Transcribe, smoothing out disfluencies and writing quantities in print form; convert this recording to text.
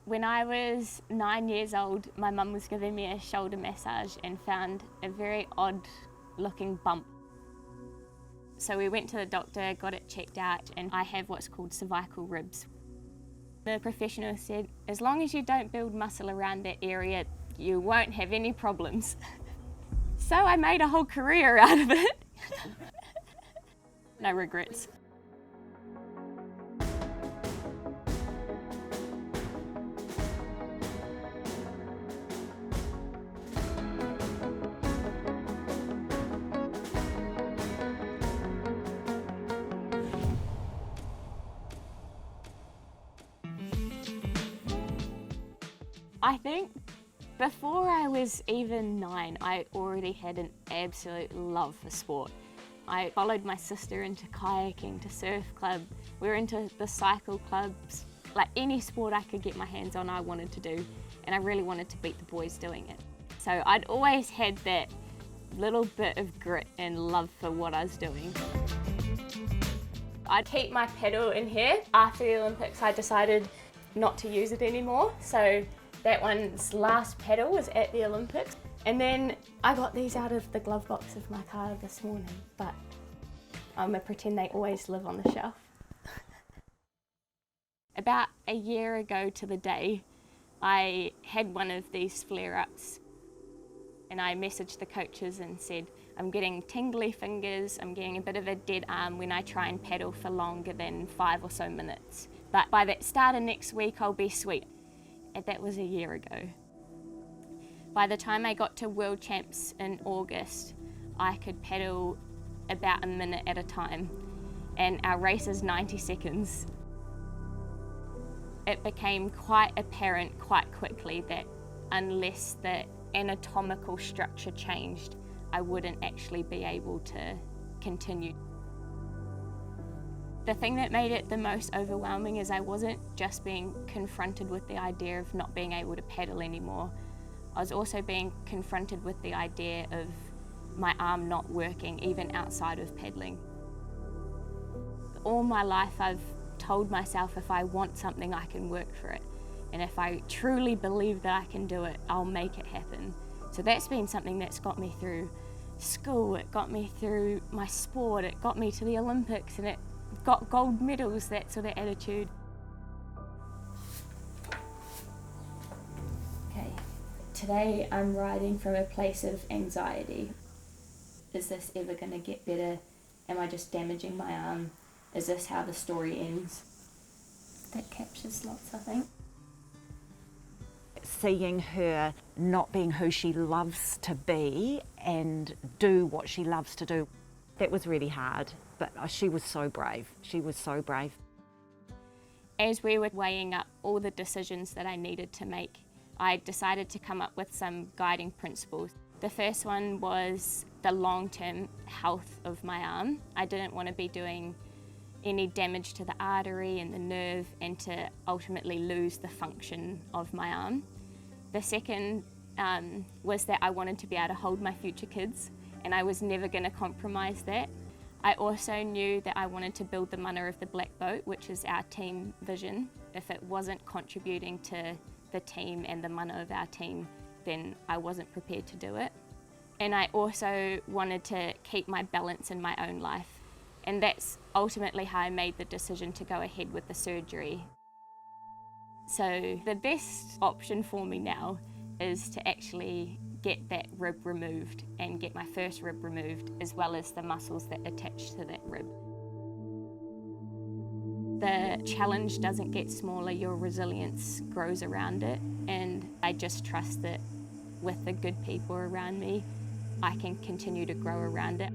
When I was 9 years old, my mum was giving me a shoulder massage and found a very odd looking bump. So we went to the doctor, got it checked out, and I have what's called cervical ribs. The professional said, as long as you don't build muscle around that area, you won't have any problems. So I made a whole career out of it. No regrets. I think before I was even 9, I already had an absolute love for sport. I followed my sister into kayaking, to surf club. We were into the cycle clubs. Like any sport I could get my hands on, I wanted to do, and I really wanted to beat the boys doing it. So I'd always had that little bit of grit and love for what I was doing. I'd keep my pedal in here. After the Olympics, I decided not to use it anymore. So that one's last pedal was at the Olympics. And then I got these out of the glove box of my car this morning, but I'm gonna pretend they always live on the shelf. About a year ago to the day, I had one of these flare-ups, and I messaged the coaches and said, I'm getting tingly fingers, I'm getting a bit of a dead arm when I try and paddle for longer than 5 or so minutes. But by the start of next week, I'll be sweet. And that was a year ago. By the time I got to World Champs in August, I could paddle about a minute at a time, and our race is 90 seconds. It became quite apparent quite quickly that unless the anatomical structure changed, I wouldn't actually be able to continue. The thing that made it the most overwhelming is I wasn't just being confronted with the idea of not being able to paddle anymore. I was also being confronted with the idea of my arm not working, even outside of paddling. All my life I've told myself if I want something, I can work for it. And if I truly believe that I can do it, I'll make it happen. So that's been something that's got me through school, it got me through my sport, it got me to the Olympics, and it got gold medals, that sort of attitude. Okay, today I'm riding from a place of anxiety. Is this ever going to get better? Am I just damaging my arm? Is this how the story ends? That captures lots, I think. Seeing her not being who she loves to be and do what she loves to do, that was really hard, but she was so brave. She was so brave. As we were weighing up all the decisions that I needed to make, I decided to come up with some guiding principles. The first one was the long-term health of my arm. I didn't want to be doing any damage to the artery and the nerve and to ultimately lose the function of my arm. The second was that I wanted to be able to hold my future kids, and I was never going to compromise that. I also knew that I wanted to build the mana of the Black Boat, which is our team vision. If it wasn't contributing to the team and the mana of our team, then I wasn't prepared to do it. And I also wanted to keep my balance in my own life. And that's ultimately how I made the decision to go ahead with the surgery. So the best option for me now is to actually get that rib removed and get my first rib removed, as well as the muscles that attach to that rib. The challenge doesn't get smaller, your resilience grows around it, and I just trust that with the good people around me, I can continue to grow around it.